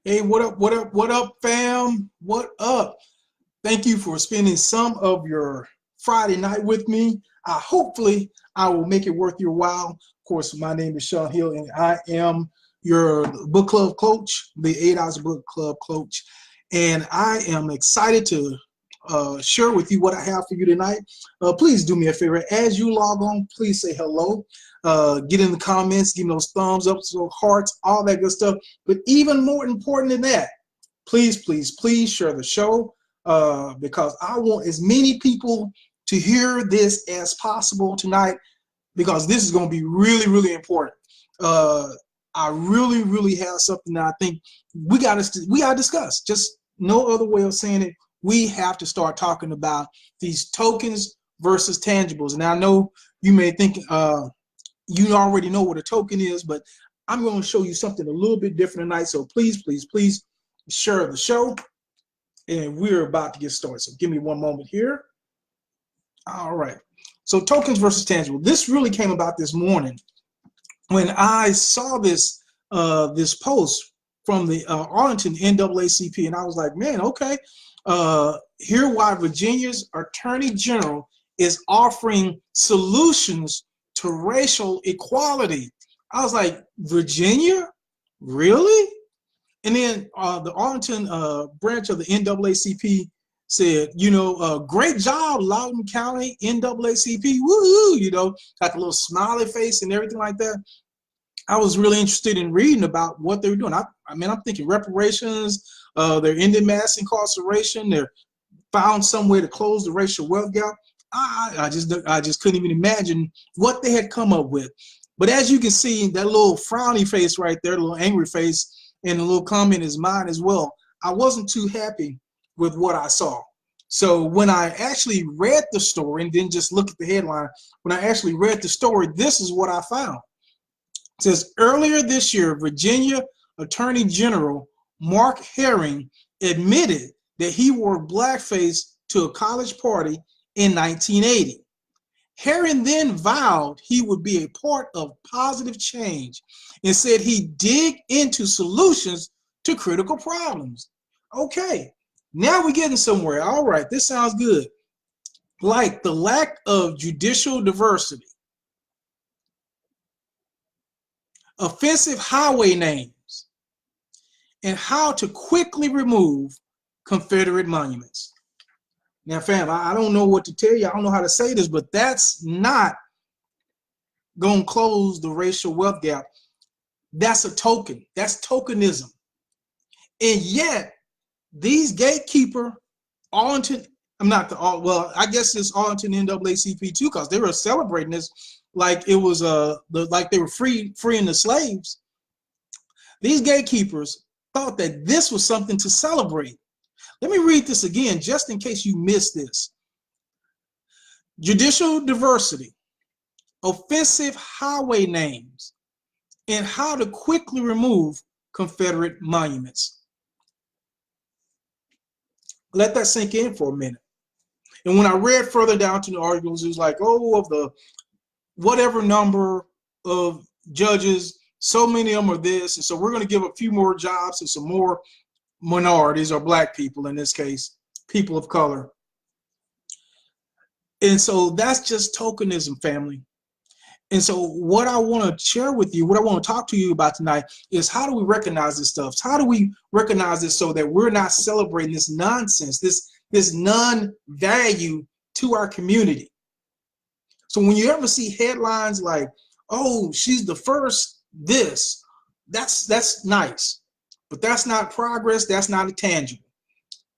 Hey, what up, what up, what up, fam? What up? Thank you for spending some of your Friday night with me. Hopefully, I will make it worth your while. Of course, my name is Sean Hill, and I am your book club coach, the 8 Hours Book Club coach. And I am excited to share with you what I have for you tonight. Please do me a favor. As you log on, please say hello. Get in the comments, give me those thumbs up, so hearts, all that good stuff. But even more important than that, please, please, please share the show because I want as many people to hear this as possible tonight because this is going to be really, really important. I really, really have something that I think we got to discuss. Just no other way of saying it. We have to start talking about these tokens versus tangibles. And I know you may think you already know what a token is, but I'm going to show you something a little bit different tonight. So please, please, please share the show. And we're about to get started. So give me one moment here. All right. So tokens versus tangible. This really came about this morning when I saw this this post from the Arlington NAACP, and I was like, man, okay. Here why Virginia's Attorney General is offering solutions to racial equality. I was like, Virginia? Really? And then the Arlington branch of the NAACP said, great job, Loudoun County NAACP, woo-hoo, got the little smiley face and everything like that. I was really interested in reading about what they were doing. I'm thinking reparations, they're ending mass incarceration, they're found some way to close the racial wealth gap. I just couldn't even imagine what they had come up with. But as you can see, that little frowny face right there, the little angry face, and a little comment is mine as well. I wasn't too happy with what I saw. So when I actually read the story and didn't just look at the headline, when I actually read the story, this is what I found. It says, earlier this year, Virginia Attorney General Mark Herring admitted that he wore blackface to a college party in 1980. Herring then vowed he would be a part of positive change and said he'd dig into solutions to critical problems. Okay, now we're getting somewhere. All right, this sounds good. Like the lack of judicial diversity, offensive highway names, and how to quickly remove Confederate monuments. Now, fam, I don't know what to tell you. I don't know how to say this, but that's not going to close the racial wealth gap. That's a token. That's tokenism. And yet, these gatekeeper, Arlington, I guess it's Arlington NAACP too, because they were celebrating this like it was like they were freeing the slaves. These gatekeepers thought that this was something to celebrate. Let me read this again, just in case you missed this. Judicial diversity, offensive highway names, and how to quickly remove Confederate monuments. Let that sink in for a minute. And when I read further down to the articles, it was like, of the whatever number of judges, so many of them are this, and so we're going to give a few more jobs to some more minorities or black people, in this case, people of color. And so that's just tokenism, family. And so what I want to share with you, what I want to talk to you about tonight is how do we recognize this stuff? How do we recognize this so that we're not celebrating this nonsense, this non-value to our community? So when you ever see headlines like, oh, she's the first this, that's nice. But that's not progress. That's not a tangible.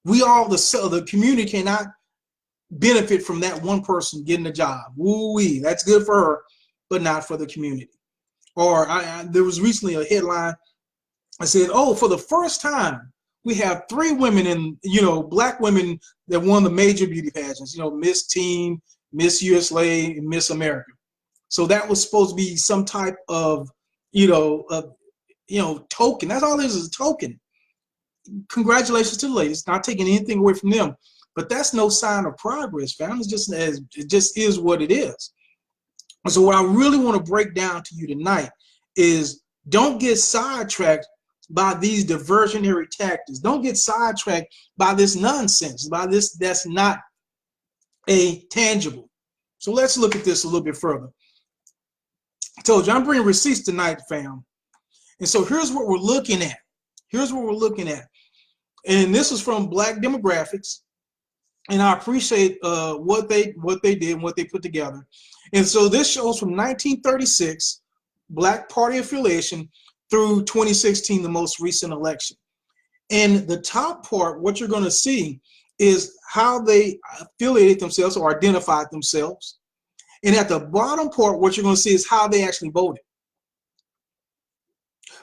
We all, the community cannot benefit from that one person getting a job. Woo-wee, that's good for her, but not for the community. Or there was recently a headline. I said, oh, for the first time, we have 3 women in, black women that won the major beauty pageants, Miss Teen, Miss USA, and Miss America. So that was supposed to be some type of, token. That's all it is a token. Congratulations to the ladies, not taking anything away from them, but that's no sign of progress, fam. It just is what it is. And so what I really want to break down to you tonight is don't get sidetracked by these diversionary tactics. Don't get sidetracked by this nonsense, by this that's not a tangible. So let's look at this a little bit further. I told you I'm bringing receipts tonight, fam. And so here's what we're looking at. Here's what we're looking at. And this is from Black Demographics. And I appreciate what they did and what they put together. And so this shows from 1936, Black Party affiliation through 2016, the most recent election. And the top part, what you're going to see is how they affiliated themselves or identified themselves. And at the bottom part, what you're going to see is how they actually voted.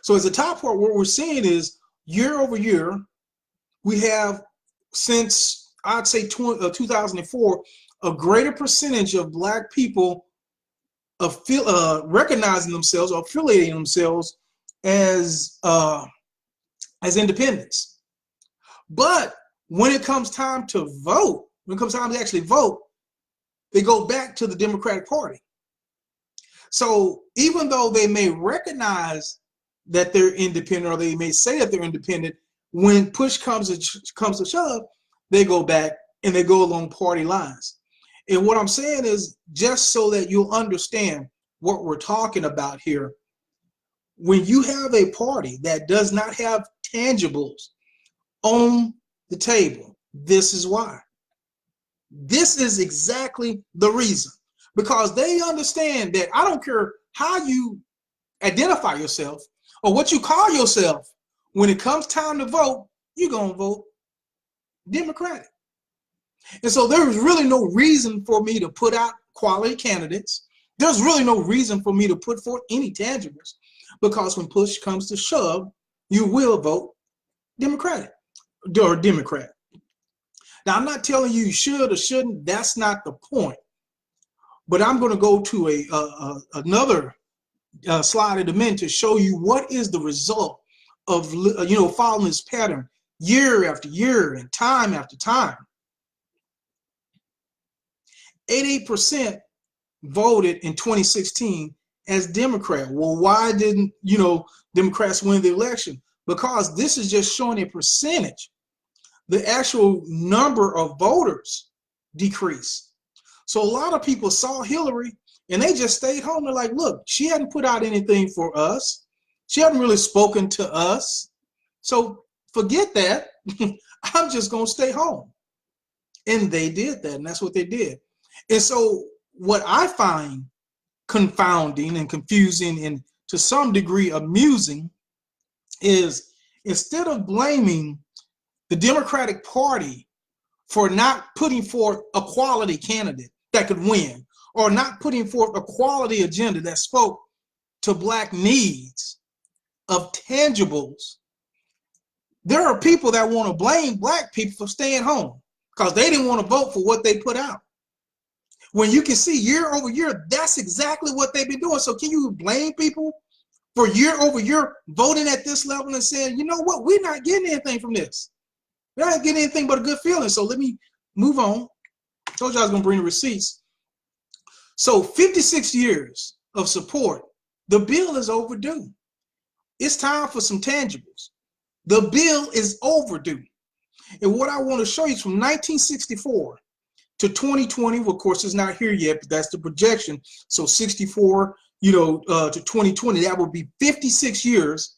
So as the top part, what we're seeing is year over year, we have since I'd say 2004, a greater percentage of Black people recognizing themselves or affiliating themselves as independents. But when it comes time to vote, when it comes time to actually vote, they go back to the Democratic Party. So even though they may recognize that they're independent, or they may say that they're independent, when push comes to shove, they go back and they go along party lines. And what I'm saying is, just so that you'll understand what we're talking about here, when you have a party that does not have tangibles on the table, this is why. This is exactly the reason. Because they understand that I don't care how you identify yourself or what you call yourself, when it comes time to vote, you're going to vote Democratic. And so there's really no reason for me to put out quality candidates. There's really no reason for me to put forth any tangibles, because when push comes to shove, you will vote Democratic or Democrat. Now, I'm not telling you you should or shouldn't. That's not the point. But I'm going to go to another slide in a minute to show you what is the result of following this pattern year after year and time after time. 88% voted in 2016 as Democrat. Well, why didn't Democrats win the election? Because this is just showing a percentage. The actual number of voters decreased. So a lot of people saw Hillary and they just stayed home. They're like, look, she hadn't put out anything for us. She hadn't really spoken to us. So forget that. I'm just going to stay home. And they did that, and that's what they did. And so what I find confounding and confusing and to some degree amusing is, instead of blaming the Democratic Party for not putting forth a quality candidate that could win, or not putting forth a quality agenda that spoke to Black needs of tangibles, there are people that want to blame Black people for staying home because they didn't want to vote for what they put out. When you can see year over year, that's exactly what they've been doing. So can you blame people for year over year voting at this level and saying, you know what, we're not getting anything from this. We're not getting anything but a good feeling. So let me move on. I told you I was going to bring the receipts. So 56 years of support. The bill is overdue. It's time for some tangibles. The bill is overdue. And what I want to show you is from 1964 to 2020. Of course, it's not here yet, but that's the projection. So 64, to 2020, that would be 56 years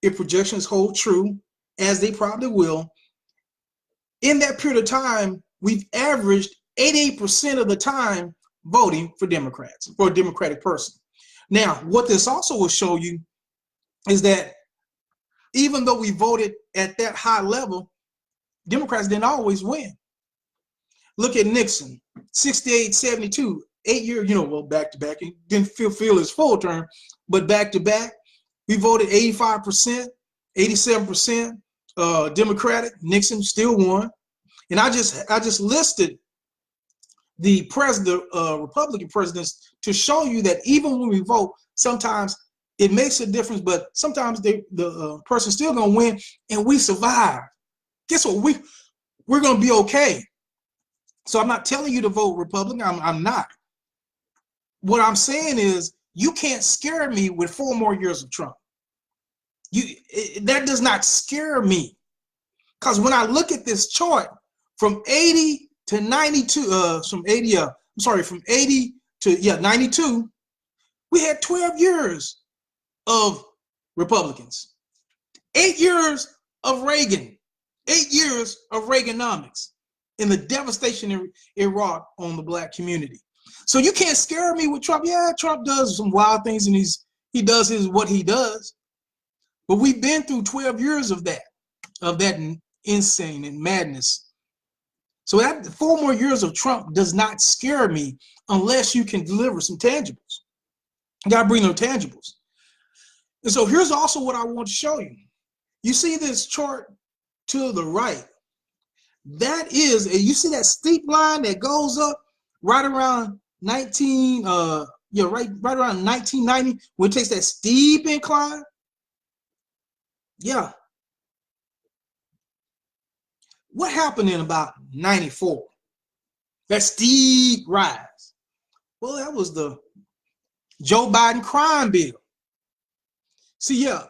if projections hold true, as they probably will. In that period of time, we've averaged 88% of the time voting for Democrats, for a Democratic person. Now, what this also will show you is that even though we voted at that high level, Democrats didn't always win. Look at Nixon, 68, 72, 8 years, back to back. He didn't feel his full term, but back to back, we voted 85%, 87% Democratic. Nixon still won. And I just listed the Republican presidents to show you that even when we vote, sometimes it makes a difference, but sometimes the person's still gonna win and we survive. Guess what? We're gonna be okay. So I'm not telling you to vote Republican. I'm not. What I'm saying is, you can't scare me with 4 more years of Trump. That does not scare me, because when I look at this chart from 80 to 92, from 80 to 92, we had 12 years of Republicans, 8 years of Reagan, 8 years of Reaganomics, and the devastation it wrought on the black community. So you can't scare me with Trump. Yeah, Trump does some wild things, and he does what he does. But we've been through 12 years of that insane and madness. So that 4 more years of Trump does not scare me unless you can deliver some tangibles. You got to bring them tangibles. And so here's also what I want to show you. You see this chart to the right? That is, you see that steep line that goes up right around right around 1990, when it takes that steep incline. Yeah. What happened in about 94? That steep rise. Well, that was the Joe Biden crime bill. See, yeah,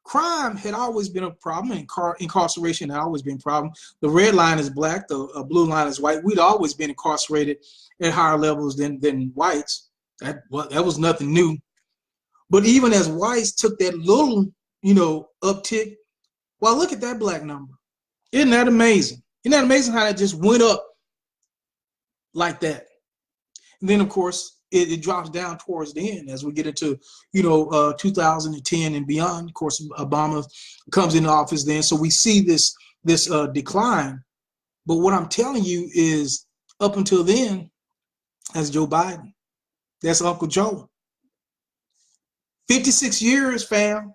crime had always been a problem, and incarceration had always been a problem. The red line is black, the blue line is white. We'd always been incarcerated at higher levels than whites. That was nothing new. But even as whites took that little, uptick, well, look at that black number. Isn't that amazing? Isn't that amazing how that just went up like that? And then, of course, it drops down towards the end as we get into, 2010 and beyond. Of course, Obama comes into office then. So we see this decline. But what I'm telling you is, up until then, that's Joe Biden. That's Uncle Joe. 56 years, fam.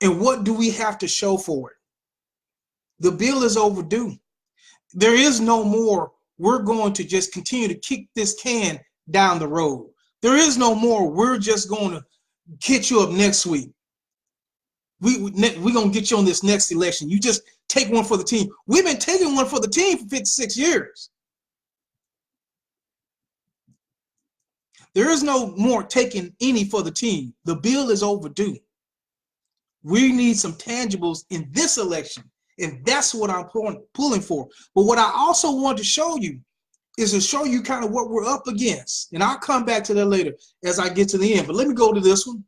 And what do we have to show for it? The bill is overdue. There is no more, we're going to just continue to kick this can down the road. There is no more, we're just going to get you up next week. We're going to get you on this next election. You just take one for the team. We've been taking one for the team for 56 years. There is no more taking any for the team. The bill is overdue. We need some tangibles in this election, and that's what I'm pulling for. But what I also want to show you is to show you kind of what we're up against. And I'll come back to that later as I get to the end. But let me go to this one.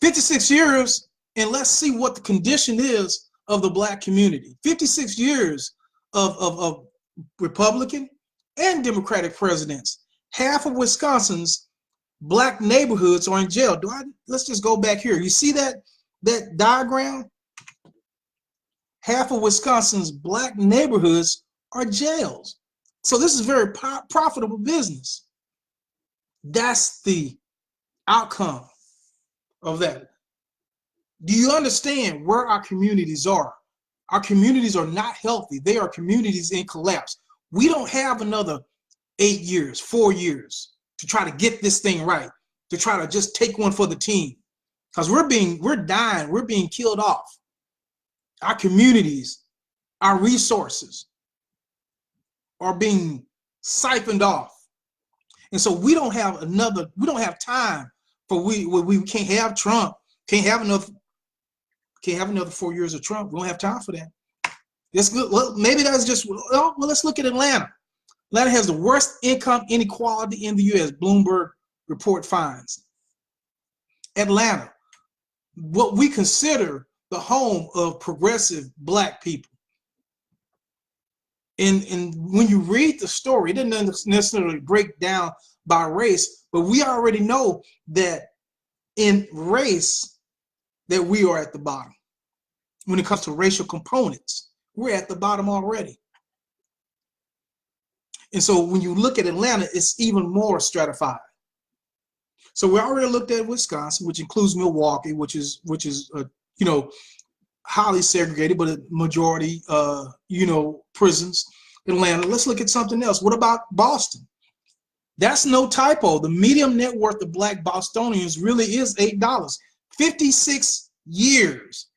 56 years, and let's see what the condition is of the black community. 56 years of Republican and Democratic presidents. Half of Wisconsin's black neighborhoods are in jail. Let's just go back here. You see that diagram? Half of Wisconsin's black neighborhoods are jails. So this is very profitable business. That's the outcome of that. Do you understand where our communities are? Our communities are not healthy. They are communities in collapse. We don't have another 8 years, 4 years to try to get this thing right, to try to just take one for the team. Because we're dying, we're being killed off. Our communities, our resources are being siphoned off. And so we don't have time for we can't have Trump, can't have another 4 years of Trump. We don't have time for that. That's good. Well, maybe that's just, well, let's look at Atlanta. Atlanta has the worst income inequality in the U.S., Bloomberg report finds. Atlanta, what we consider the home of progressive black people. And when you read the story, it doesn't necessarily break down by race, but we already know that in race that we are at the bottom. When it comes to racial components, we're at the bottom already. And so when you look at Atlanta, it's even more stratified. So we already looked at Wisconsin, which includes Milwaukee, which is highly segregated, but a majority prisons. Atlanta. Let's look at something else. What about Boston? That's no typo. The median net worth of black Bostonians really is $8. 56 years,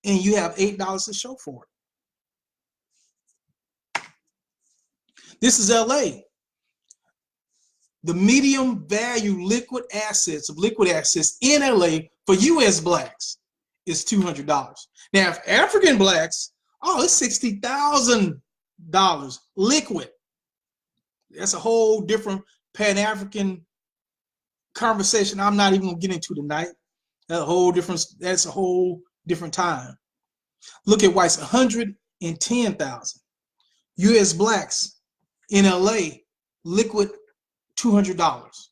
and you have $8 to show for it. This is LA. the medium value liquid assets in LA for US blacks is $200. Now, if African blacks, oh, it's $60,000 liquid. That's a whole different Pan-African conversation I'm not even gonna get into tonight. That's a whole different time. Look at whites, 110,000. US blacks in LA, liquid $200.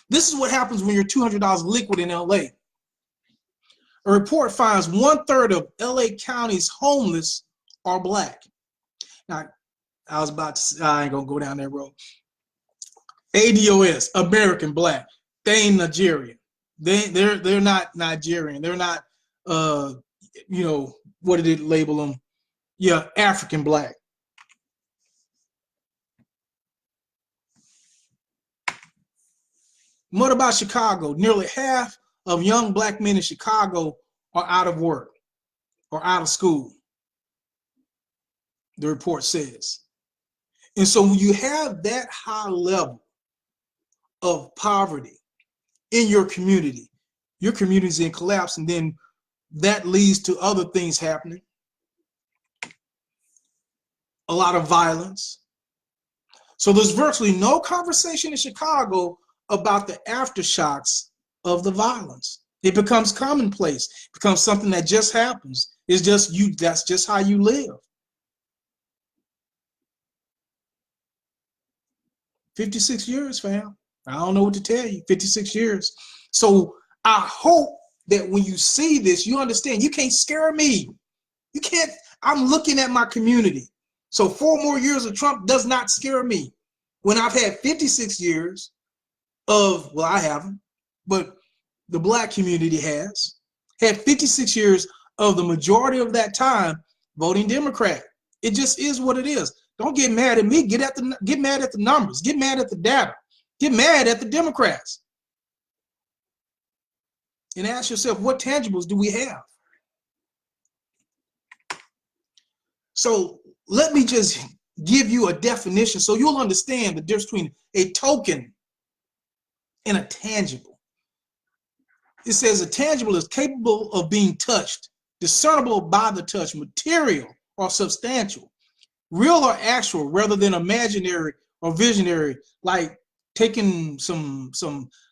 This is what happens when you're $200 liquid in LA. A report finds 1/3 of LA County's homeless are black. Now, I ain't gonna go down that road. ADOS, American black. They ain't Nigerian. They're not Nigerian. They're not what did it label them? Yeah, African black. What about Chicago? Nearly half of young black men in Chicago are out of work or out of school, the report says. And so when you have that high level of poverty in your community's in collapse, and then that leads to other things happening. A lot of violence. So there's virtually no conversation in Chicago about the aftershocks of the violence. It becomes commonplace, it becomes something that just happens. It's just you, that's just how you live. 56 years, fam. I don't know what to tell you, 56 years. So I hope that when you see this, you understand you can't scare me. You can't, I'm looking at my community. So 4 more years of Trump does not scare me. When I've had 56 years of, well, I haven't, but the black community has had 56 years of the majority of that time voting Democrat. It just is what it is. Don't get mad at me. Get mad at the numbers. Get mad at the data. Get mad at the Democrats. And ask yourself, what tangibles do we have? So let me just give you a definition so you'll understand the difference between a token and a tangible. It says a tangible is capable of being touched, discernible by the touch, material or substantial, real or actual rather than imaginary or visionary, like taking some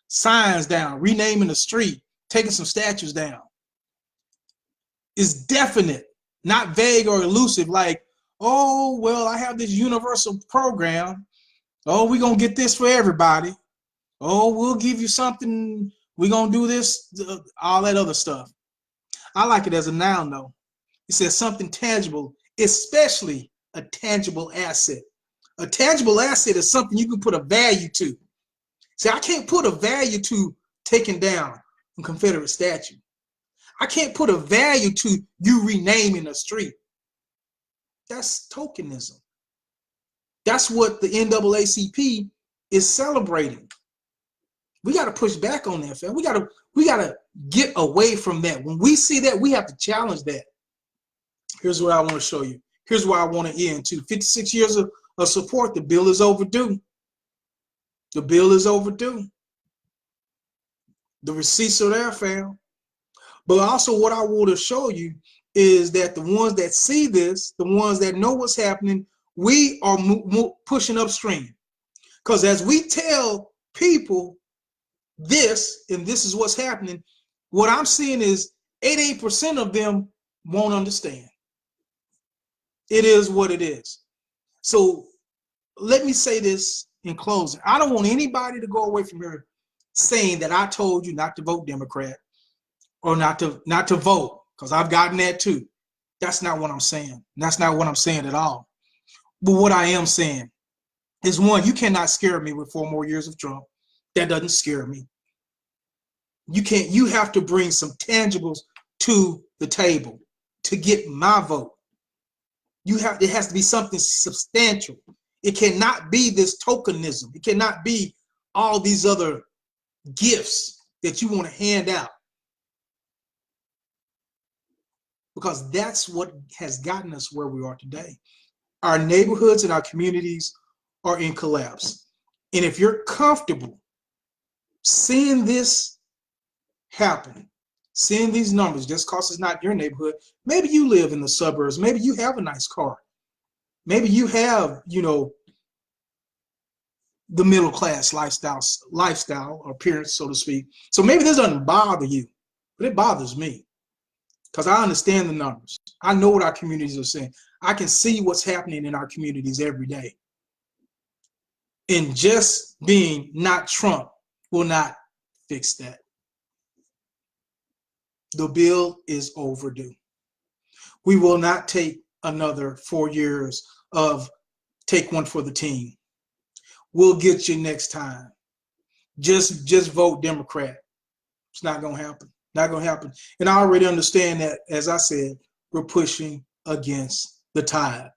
signs down, renaming a street, taking some statues down. Is definite, not vague or elusive, like, oh, well, I have this universal program. Oh, we're going to get this for everybody. Oh, we'll give you something. We're going to do this, all that other stuff. I like it as a noun, though. It says something tangible, especially a tangible asset. A tangible asset is something you can put a value to. See, I can't put a value to taking down a Confederate statue. I can't put a value to you renaming a street. That's tokenism. That's what the NAACP is celebrating. We got to push back on that, fam. We got to get away from that. When we see that, we have to challenge that. Here's what I want to show you. Here's where I want to end to. 56 years of support. The bill is overdue. The bill is overdue. The receipts are there, fam. But also what I want to show you is that the ones that see this, the ones that know what's happening, we are pushing upstream. Because as we tell people this, and this is what's happening, what I'm seeing is 88% of them won't understand. It is what it is. So let me say this in closing. I don't want anybody to go away from here saying that I told you not to vote Democrat or not to vote, because I've gotten that too. That's not what I'm saying. That's not what I'm saying at all. But what I am saying is, one, you cannot scare me with 4 more years of Trump. That doesn't scare me. You have to bring some tangibles to the table to get my vote. It has to be something substantial. It cannot be this tokenism. It cannot be all these other gifts that you want to hand out. Because that's what has gotten us where we are today. Our neighborhoods and our communities are in collapse. And if you're comfortable seeing this happen, seeing these numbers, just because it's not your neighborhood, maybe you live in the suburbs, maybe you have a nice car, maybe you have, you know, the middle class lifestyle or appearance, so to speak. So maybe this doesn't bother you, but it bothers me because I understand the numbers. I know what our communities are saying. I can see what's happening in our communities every day. And just being not Trump will not fix that. The bill is overdue. We will not take another 4 years of take one for the team. We'll get you next time. Just vote Democrat. It's not going to happen. Not going to happen. And I already understand that, as I said, we're pushing against the tide.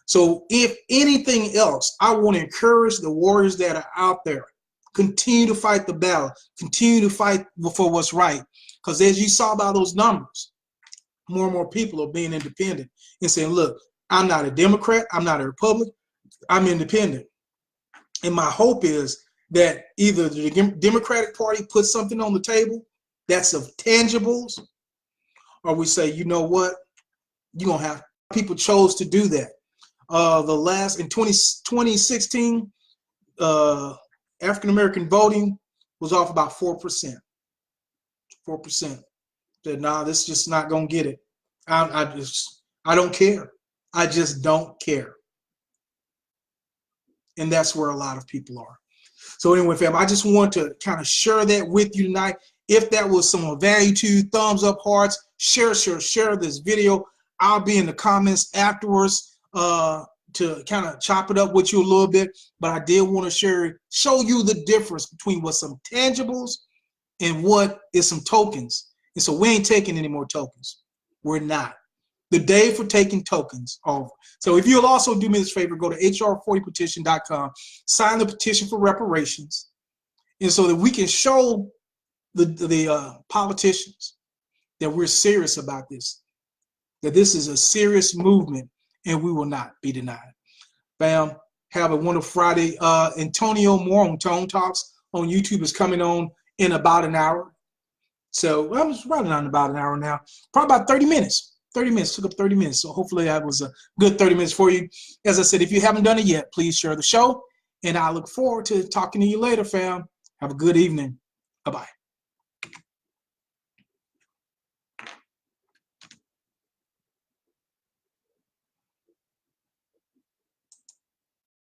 So if anything else, I want to encourage the warriors that are out there. Continue to fight the battle. Continue to fight for what's right. Because as you saw by those numbers, more and more people are being independent and saying, look, I'm not a Democrat. I'm not a Republican. I'm independent. And my hope is that either the Democratic Party puts something on the table that's of tangibles, or we say, you know what, you're going to have people chose to do that. In 2016, African-American voting was off about 4%. 4%. Said, nah, this is just not going to get it. I don't care. I just don't care. And that's where a lot of people are. So anyway, fam, I just want to kind of share that with you tonight. If that was some value to you, thumbs up, hearts, share this video. I'll be in the comments afterwards to kind of chop it up with you a little bit. But I did want to show you the difference between what's some tangibles and what is some tokens. And so we ain't taking any more tokens. We're not. The day for taking tokens over. So if you'll also do me this favor, go to hr40petition.com, sign the petition for reparations, and so that we can show the politicians that we're serious about this, that this is a serious movement, and we will not be denied. Bam. Have a wonderful Friday. Antonio Moore on Tone Talks on YouTube is coming on in about an hour. So I'm just running on about an hour now, probably about 30 minutes. 30 minutes, took up 30 minutes. So hopefully that was a good 30 minutes for you. As I said, if you haven't done it yet, please share the show. And I look forward to talking to you later, fam. Have a good evening. Bye-bye.